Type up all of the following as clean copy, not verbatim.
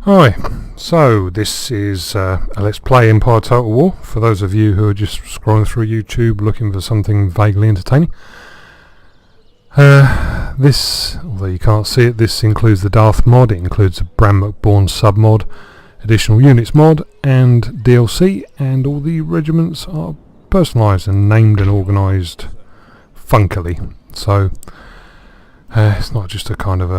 Hi, so this is a Let's Play Empire Total War, for those of you who are just scrolling through YouTube looking for something vaguely entertaining. This, although you can't see it, this includes the Darthmod, it includes the Bram McBourne submod, additional units mod, and DLC, and all the regiments are personalised and named and organised funkily. So it's not just a kind of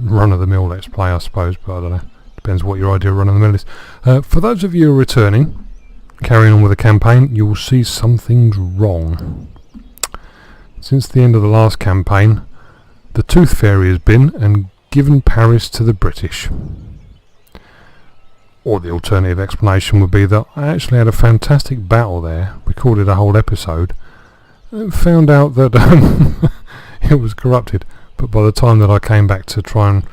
run-of-the-mill Let's Play, I suppose, but I don't know. Depends what your idea of run-of-the-mill is. For those of you who are returning, carrying on with the campaign, you will see something's wrong. Since the end of the last campaign, the Tooth Fairy has been and given Paris to the British. Or the alternative explanation would be that I actually had a fantastic battle there, recorded a whole episode, and found out that it was corrupted. But by the time that I came back to try and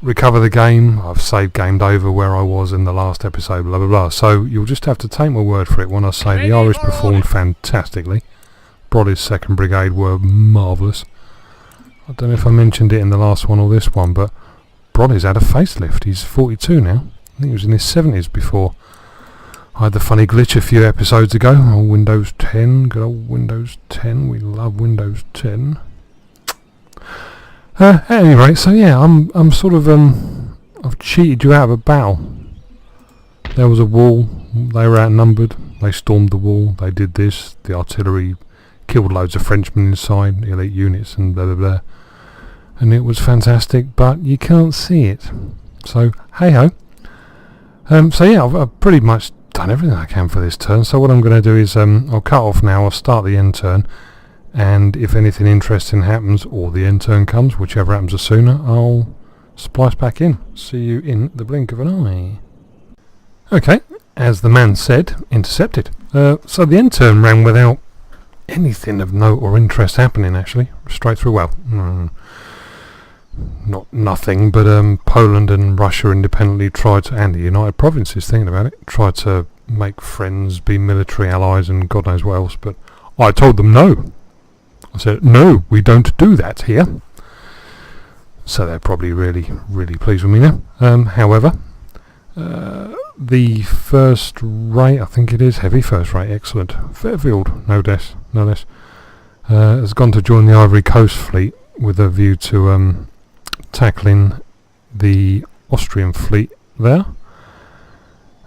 recover the game, I've saved gamed over where I was in the last episode, blah blah blah. So you'll just have to take my word for it when I say the Irish performed fantastically. Broddy's 2nd Brigade were marvellous. I don't know if I mentioned it in the last one or this one, but Broddy's had a facelift. He's 42 now. I think he was in his 70s before I had the funny glitch a few episodes ago. Oh, Windows 10, good old Windows 10. We love Windows 10. At any rate, so yeah, I'm sort of I've cheated you out of a battle. There was a wall. They were outnumbered. They stormed the wall. They did this. The artillery killed loads of Frenchmen inside, elite units, and blah blah blah. And it was fantastic, but you can't see it. So hey ho. So yeah, I've pretty much done everything I can for this turn. So what I'm going to do is I'll cut off now. I'll start the end turn. And if anything interesting happens, or the end turn comes, whichever happens sooner, I'll splice back in. See you in the blink of an eye. Okay, as the man said, intercepted. So the end turn ran without anything of note or interest happening, actually. Straight through, well, not nothing, but Poland and Russia independently tried to, and the United Provinces, thinking about it, tried to make friends, be military allies, and God knows what else, but I told them no. I said, no, we don't do that here. So they're probably really, really pleased with me now. However, the first rate, I think it is, heavy first rate, excellent. Fairfield, no less, has gone to join the Ivory Coast fleet with a view to tackling the Austrian fleet there.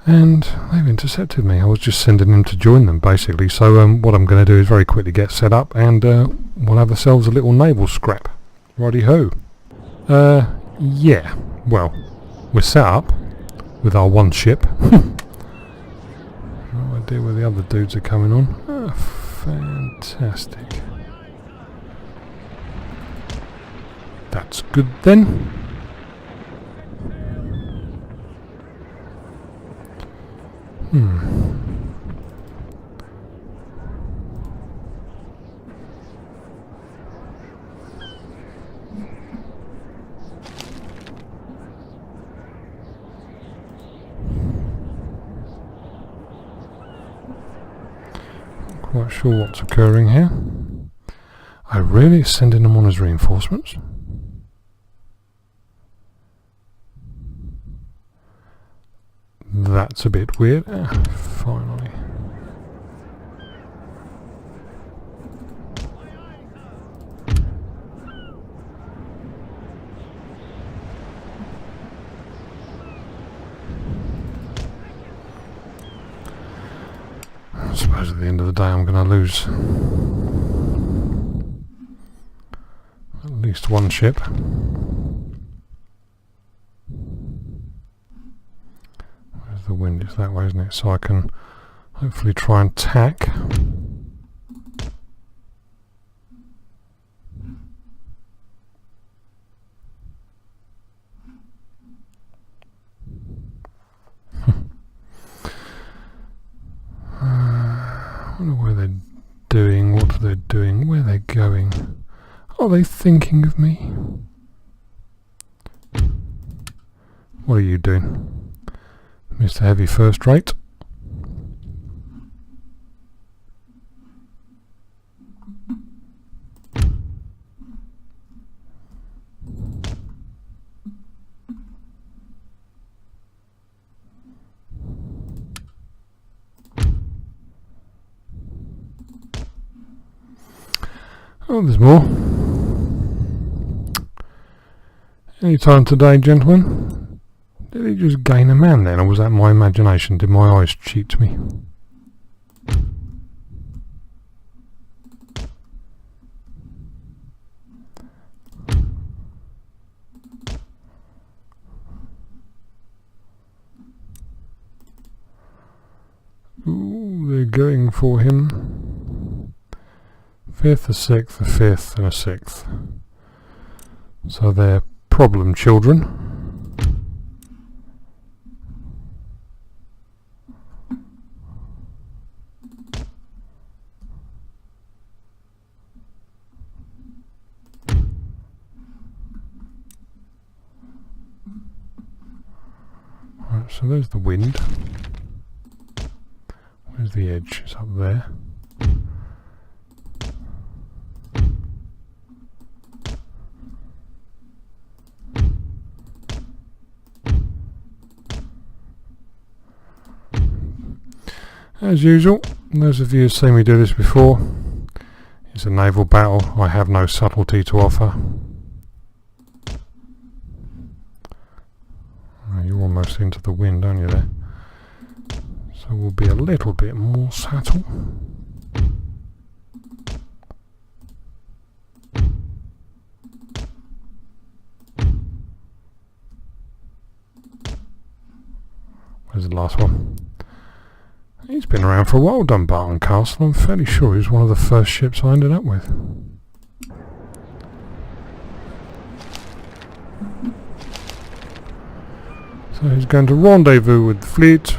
And they've intercepted me. I was just sending them to join them, basically. So what I'm going to do is very quickly get set up, and we'll have ourselves a little naval scrap. Righty-ho. Yeah. Well, we're set up with our one ship. No idea where the other dudes are coming on. Oh, fantastic. That's good then. Not quite sure what's occurring here. I really sending them on as reinforcements? That's a bit weird. Finally. I suppose at the end of the day I'm going to lose at least one ship. The wind is that way, isn't it? So I can hopefully try and tack. I wonder where they're doing, what they're doing, where they're going. Are they thinking of me? What are you doing? Mr. Heavy first rate. Oh, there's more. Any time today, gentlemen? Did he just gain a man then, or was that my imagination? Did my eyes cheat me? Ooh, they're going for him. 5th, a 6th, a 5th, and a 6th. So they're problem children. Right, so there's the wind. Where's the edge? It's up there. As usual, those of you who've seen me do this before, it's a naval battle. I have no subtlety to offer. Oh, you're almost into the wind, aren't you there? So we'll be a little bit more subtle. Where's the last one? He's been around for a while, Dumbarton Castle. I'm fairly sure he was one of the first ships I ended up with. So he's going to rendezvous with the fleet.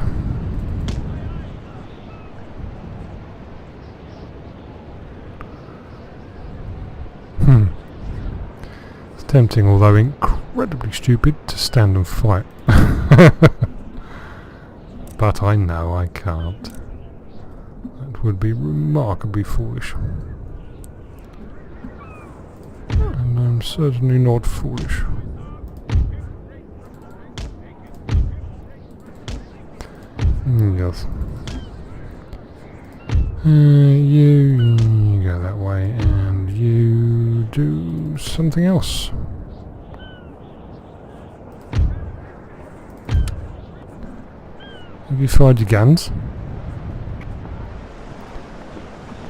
It's tempting, although incredibly stupid, to stand and fight. But I know I can't. That would be remarkably foolish. And I'm certainly not foolish. Yes. You go that way, and you do something else. Have you fired your guns?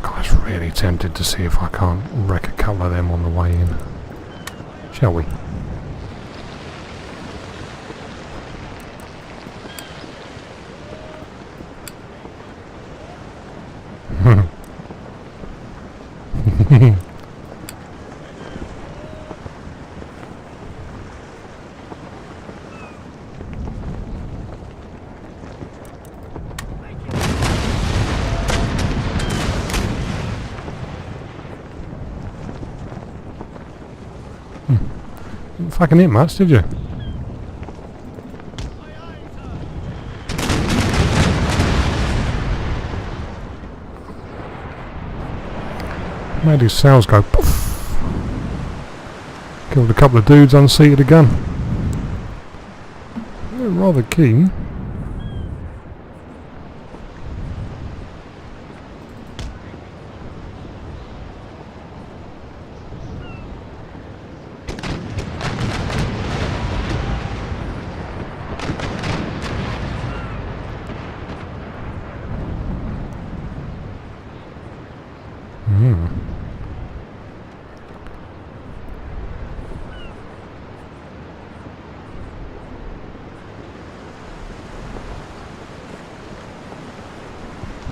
God, I was really tempted to see if I can't wreck a couple of them on the way in. Shall we? Didn't fucking hit much, did you? Made his sails go poof. Killed a couple of dudes, unseated a gun. They're rather keen.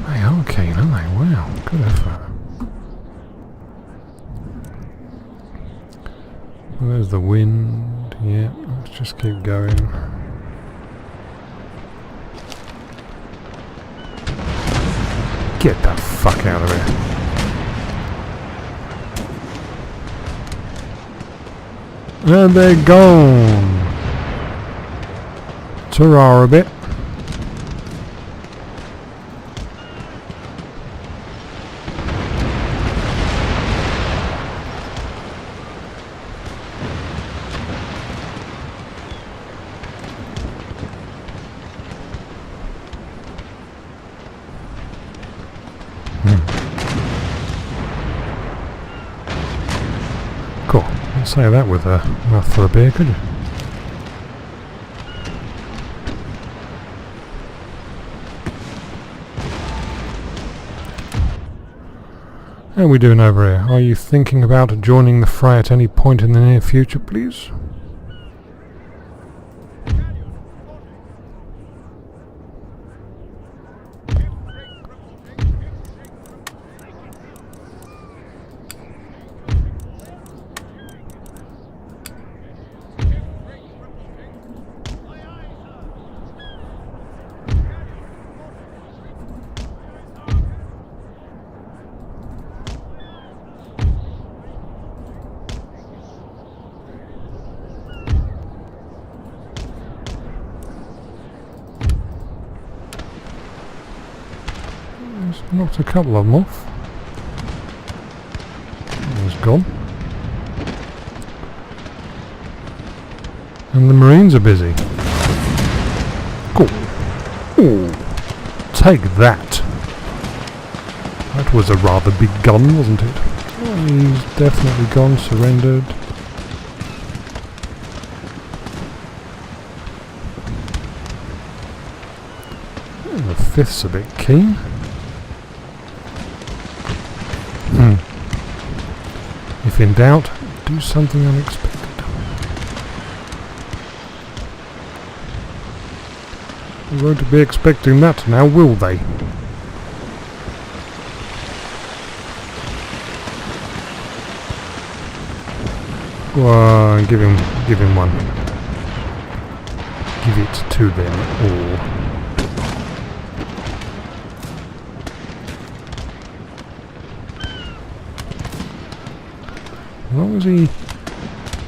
They are keen, aren't they? Wow, good effort. Well, there's the wind. Yeah, let's just keep going. Get the fuck out of here. And they're gone. Ta-ra a bit. Couldn't say that with a mouthful of beer, could you? How are we doing over here? Are you thinking about joining the fray at any point in the near future, please? Knocked a couple of them off. He's gone. And the Marines are busy. Cool. Ooh. Take that. That was a rather big gun, wasn't it? Oh, he's definitely gone, surrendered. Oh, the 5th's a bit keen. If in doubt, do something unexpected. They won't be expecting that now, will they? Go on, give him one. Give it to them all. As long as he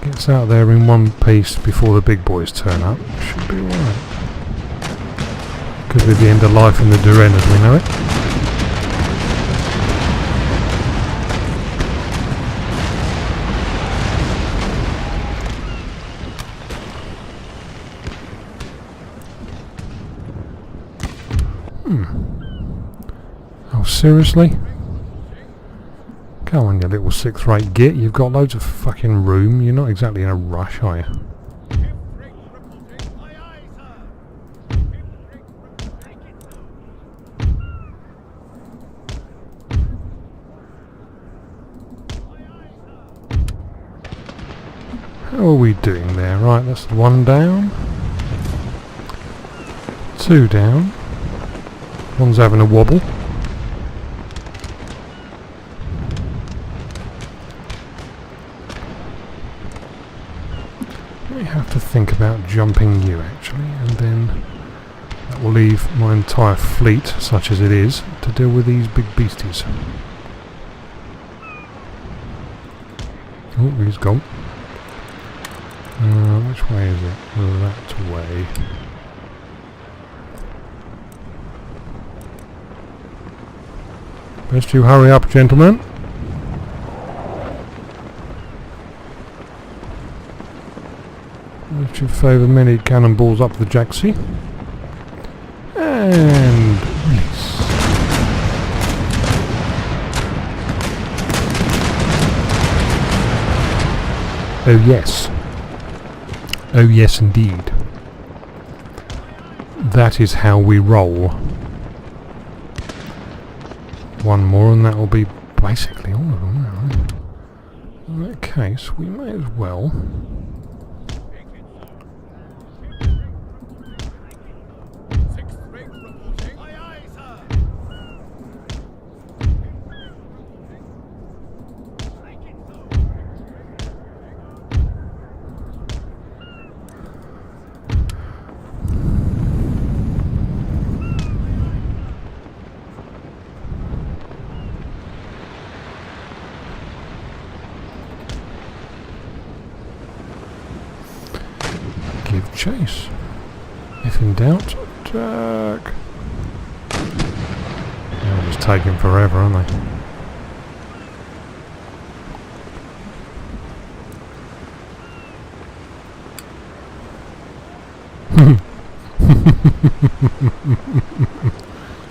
gets out there in one piece before the big boys turn up, should be alright. Could be the end of life in the Duren as we know it. Oh, seriously? Come on, you little 6th-rate git. You've got loads of fucking room. You're not exactly in a rush, are you? How are we doing there? Right, that's 1 down. 2 down. One's having a wobble. I have to think about jumping you actually, and then that will leave my entire fleet, such as it is, to deal with these big beasties. Oh, he's gone. Which way is it? That way. Best you hurry up, gentlemen. If you favour many cannonballs up the Jacksy. And release. Oh yes. Oh yes indeed. That is how we roll. 1 more and that will be basically all of them now. In that case, we may as well. Give chase. If in doubt, attack. They're just taking forever, aren't they?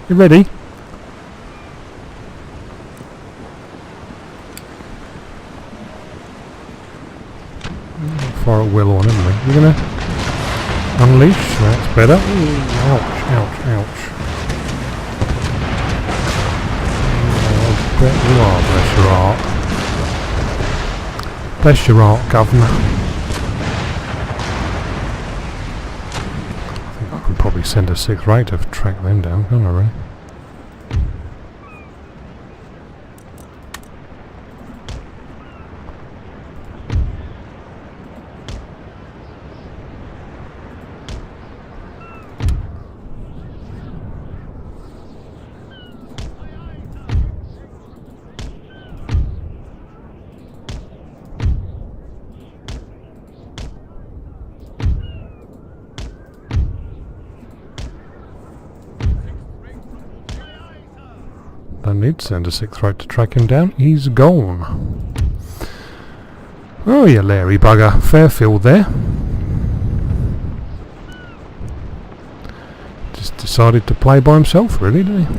You ready? fire at will on, haven't we? We're going to unleash. That's better. Ooh, ouch, ouch, ouch. Oh, I bet you are, bless your heart. Bless your heart, Governor. I think I could probably send a 6th rate to track them down, couldn't I, really? Don't need to send a 6th rate to track him down. He's gone. Oh, you Larry bugger. Fairfield there. Just decided to play by himself, really, didn't he?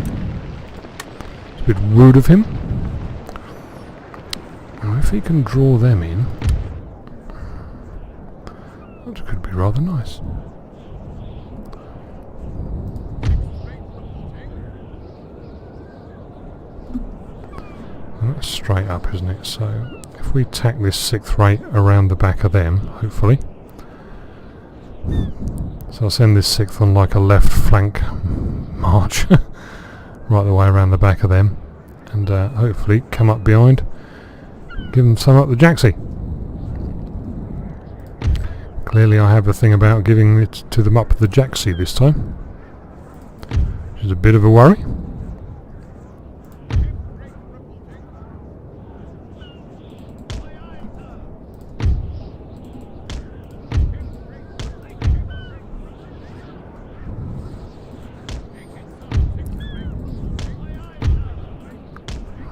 It's a bit rude of him. Now, if he can draw them in, that could be rather nice. That's straight up, isn't it? So if we tack this 6th rate around the back of them, hopefully. So I'll send this 6th on like a left flank march, right the way around the back of them, and hopefully come up behind, give them some up the jacksy. Clearly I have a thing about giving it to them up the jacksy this time, which is a bit of a worry.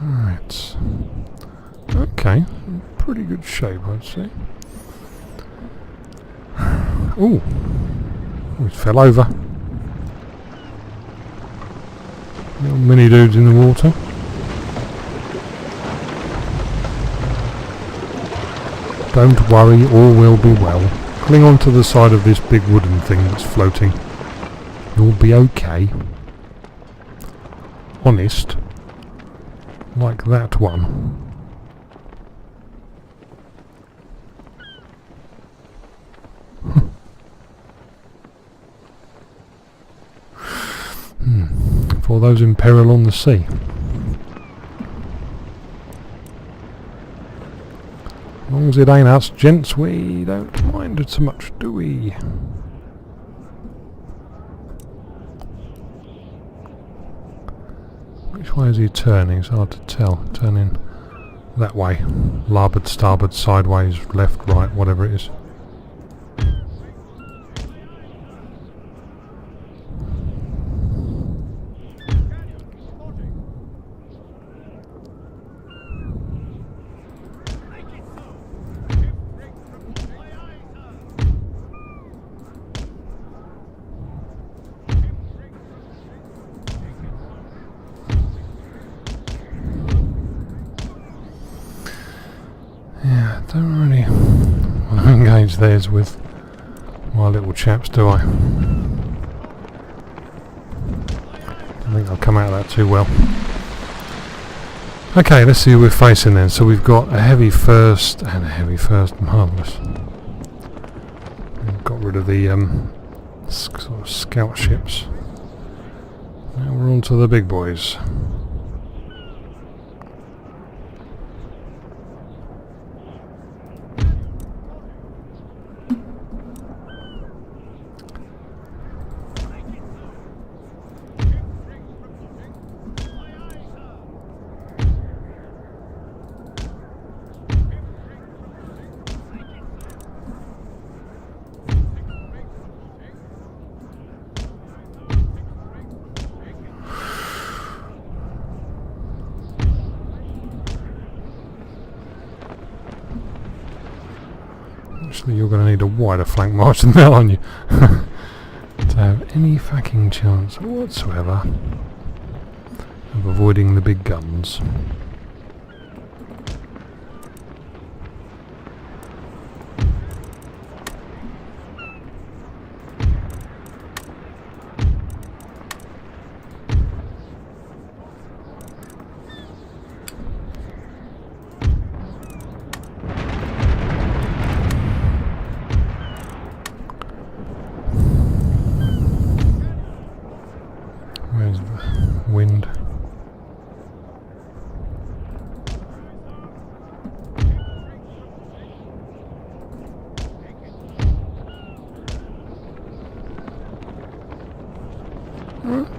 Right. Okay. Pretty good shape, I'd say. Ooh. It fell over. Little mini dudes in the water. Don't worry, all will be well. Cling on to the side of this big wooden thing that's floating. You'll be okay. Honest. Like that one. For those in peril on the sea. As long as it ain't us gents, we don't mind it so much, do we? Which way is he turning? It's hard to tell. Turning that way. Larboard, starboard, sideways, left, right, whatever it is. Yeah, don't really want to engage theirs with my little chaps, do I? I think I'll come out of that too well. Okay, let's see who we're facing then. So we've got a heavy first and a heavy first. Marvellous. We've got rid of the sort of scout ships. Now we're on to the big boys. Actually, you're going to need a wider flank march than that, aren't you? To have any fucking chance whatsoever of avoiding the big guns.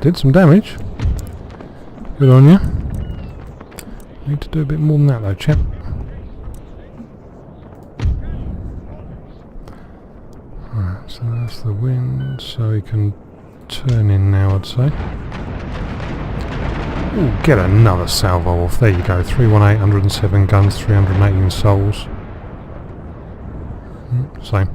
Did some damage. Good on you. Need to do a bit more than that though, chap. Alright, so that's the wind, so he can turn in now, I'd say. Ooh, get another salvo off. There you go. 318, 107 guns, 318 souls. Same.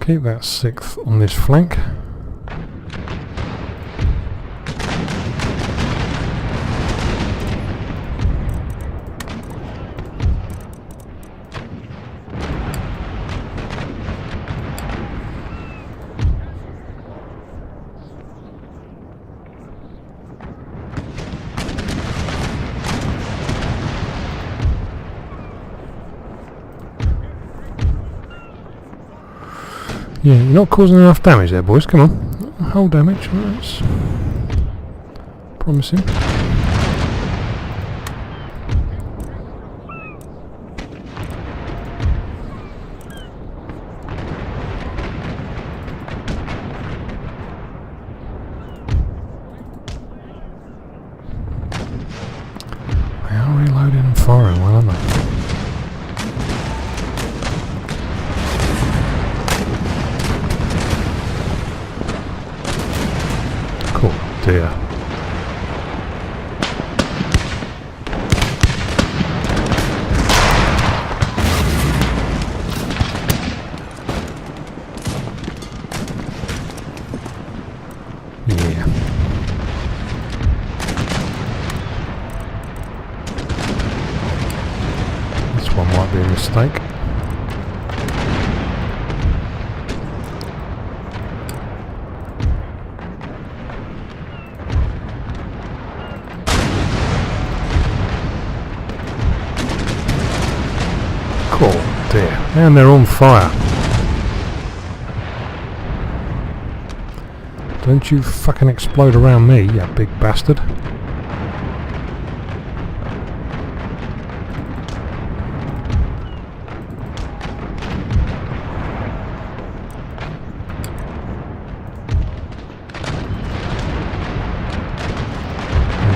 Keep that 6th on this flank. Yeah, you're not causing enough damage there, boys. Come on. Whole damage. That's promising. They are reloading and firing well, aren't they? Dear. Yeah. This one might be a mistake. Oh dear, and they're on fire. Don't you fucking explode around me, you big bastard. Oh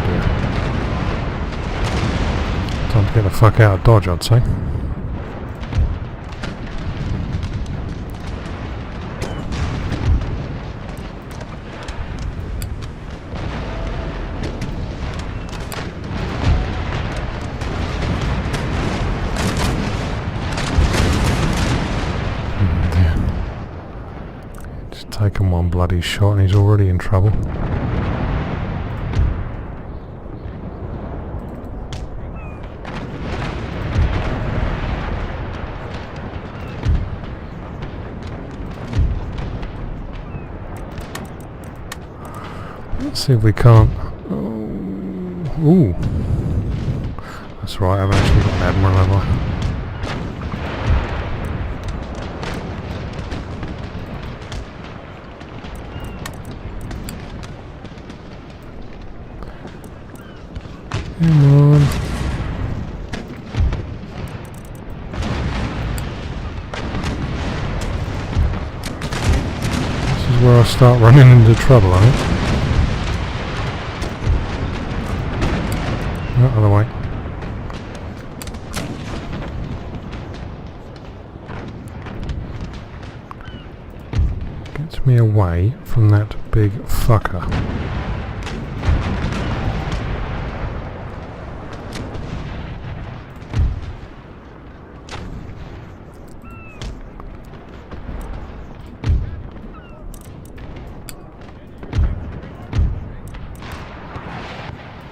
dear. Time to get the fuck out of Dodge, I'd say. Taken one bloody shot and he's already in trouble. Let's see if we can't... Ooh. That's right, I've actually got an Admiral, have I? Come on. This is where I start running into trouble, I think. No, other way. Gets me away from that big fucker.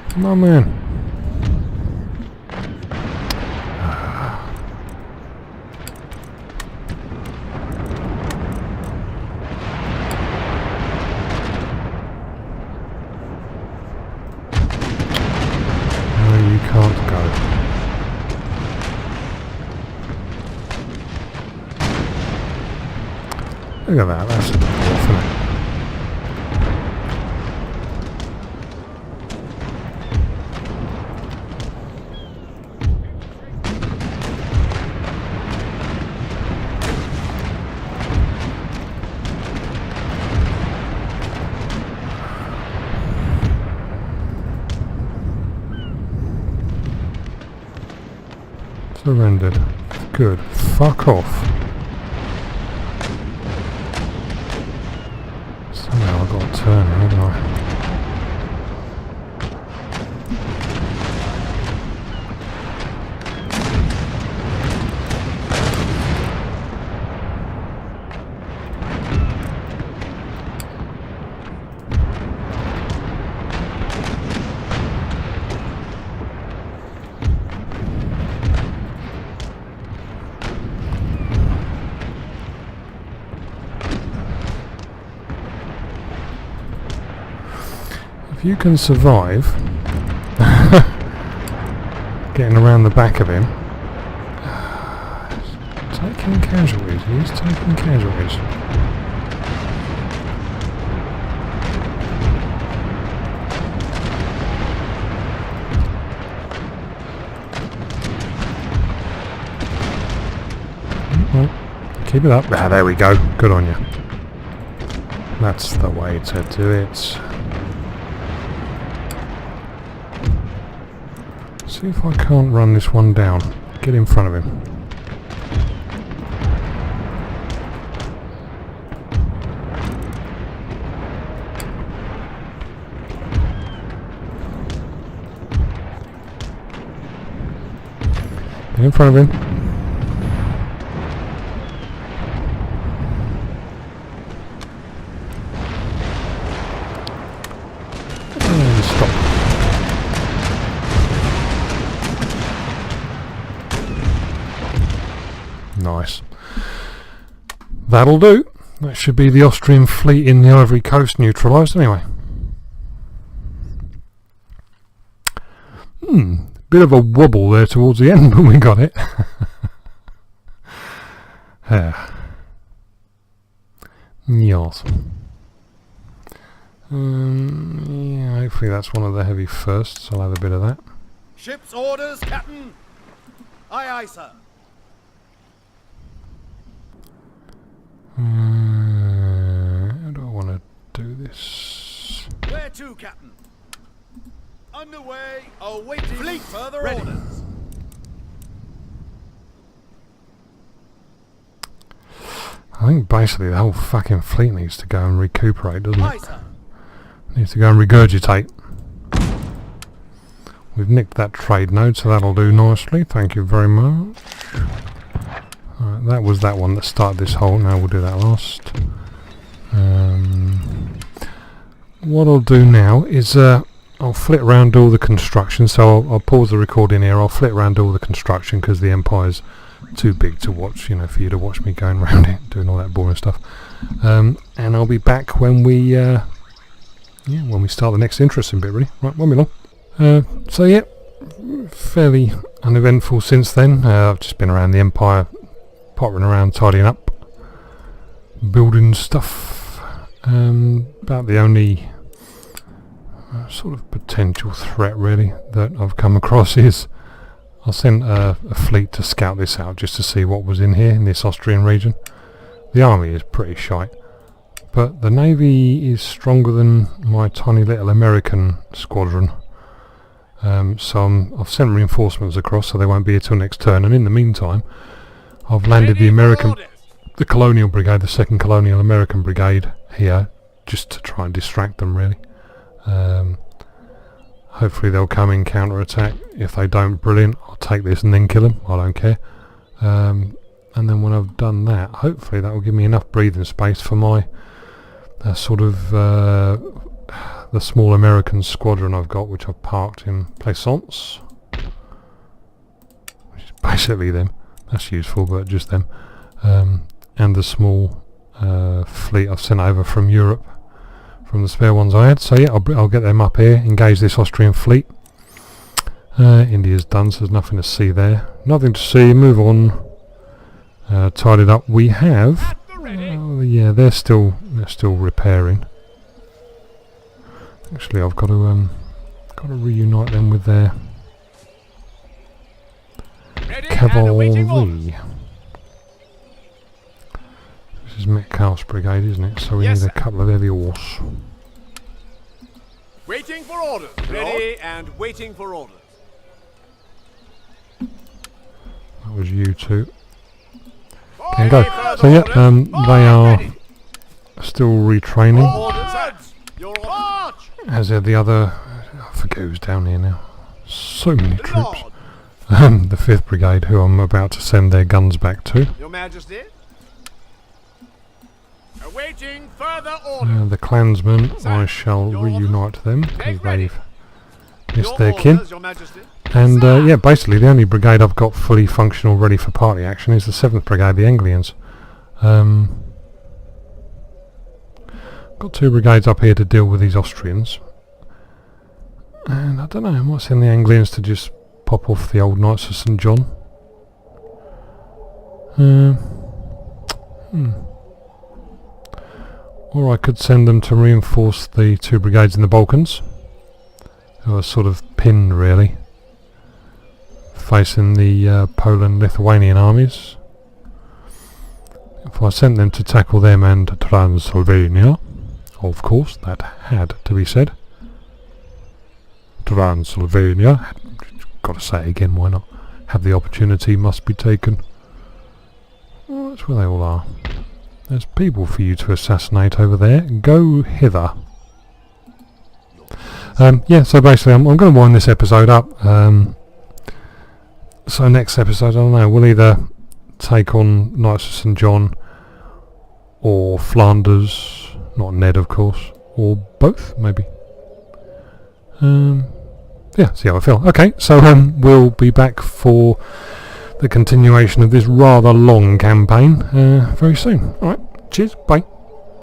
Come on, man. No, you can't go. Look at that, that's a bit off, isn't it? Surrendered. Good. Fuck off. Somehow I've got to turn, haven't I? If you can survive getting around the back of him, taking casualties, he's taking casualties. Well, keep it up. Ah, there we go. Good on you. That's the way to do it. See if I can't run this one down. Get in front of him. Get in front of him. And stop. Nice. That'll do. That should be the Austrian fleet in the Ivory Coast neutralised anyway. Bit of a wobble there towards the end when we got it. Yes. Yeah, hopefully that's one of the heavy firsts. I'll have a bit of that. Ship's orders, Captain. Aye, aye, sir. How do I want to do this? Where to, Captain? Underway. Awaiting fleet further orders. I think basically the whole fucking fleet needs to go and recuperate, doesn't Aye, it? sir. Needs to go and regurgitate. We've nicked that trade node, so that'll do nicely. Thank you very much. Alright, that was that one that started this hole. Now we'll do that last. What I'll do now is I'll flit around all the construction. So I'll pause the recording here. I'll flit around all the construction because the Empire's too big to watch, you know, for you to watch me going around it, doing all that boring stuff. And I'll be back when we when we start the next interesting bit, really. Right, won't be long. So yeah, fairly uneventful since then. I've just been around the Empire, pottering around, tidying up, building stuff. About the only sort of potential threat really that I've come across is I sent a fleet to scout this out just to see what was in here in this Austrian region. The army is pretty shite, but the navy is stronger than my tiny little American squadron. So I've sent reinforcements across, so they won't be here till next turn. And in the meantime, I've landed the Colonial Brigade, the 2nd Colonial American Brigade here, just to try and distract them really. Hopefully they'll come in counter-attack. If they don't, brilliant. I'll take this and then kill them. I don't care. And then when I've done that, hopefully that will give me enough breathing space for my sort of the small American squadron I've got, which I've parked in Plaisance, which is basically them. That's useful, but just them. And the small fleet I've sent over from Europe, from the spare ones I had. So yeah, I'll get them up here, engage this Austrian fleet. India's done, so there's nothing to see there. Nothing to see, move on. Tied it up. We have Oh yeah, they're still repairing. Actually, I've got to reunite them with their cavalry. This is Metcalfe's brigade, isn't it? So we need a couple of heavy horse. Waiting for orders. Ready and waiting for orders. That was you two. There you go. So yeah, they are still retraining. As are the other. I forget who's down here now. So many troops. The 5th Brigade, who I'm about to send their guns back to. Your Majesty. Awaiting further orders. The clansmen, I shall reunite them because they've missed their kin. And yeah, basically the only brigade I've got fully functional, ready for party action is the 7th Brigade, the Anglians. Got 2 brigades up here to deal with these Austrians. And I don't know, I might send the Anglians to just pop off the old Knights of St. John. Or I could send them to reinforce the 2 brigades in the Balkans, who are sort of pinned really, facing the Poland-Lithuanian armies. If I sent them to tackle them and Transylvania, of course, that had to be said. Transylvania, got to say it again, why not? Have the opportunity, must be taken. Well, that's where they all are. There's people for you to assassinate over there. Go hither. Yeah, so basically I'm going to wind this episode up. So next episode, I don't know, we'll either take on Knights of St. John or Flanders, not Ned of course, or both maybe. Yeah, see how I feel. Okay, so we'll be back for the continuation of this rather long campaign very soon. Alright, cheers, bye.